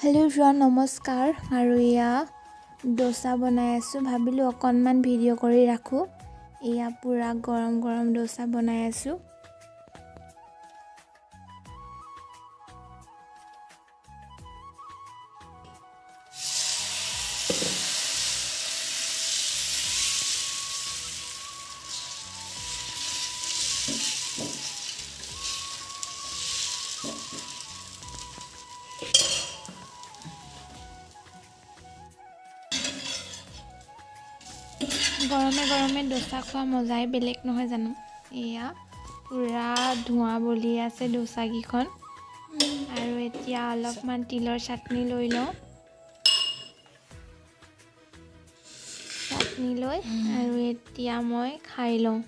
hello everyone नमस्कार আৰু ইয়া dosa বনাই আছো ভাবিলো অকনমান ভিডিও কৰি ৰাখো ইয়া পুৰা গৰম গৰম dosa বনাই আছো গৰমে গৰমে dosa খোৱা মজাই বেলেগ নহয় জানো ইয়া পুৰা ধোঁৱা বলি আছে dosa গিখন আৰু এতিয়া অলপমান তিলৰ চাটনি লৈ লওঁ চাটনি লৈ আৰু এতিয়া মই খাই লওঁ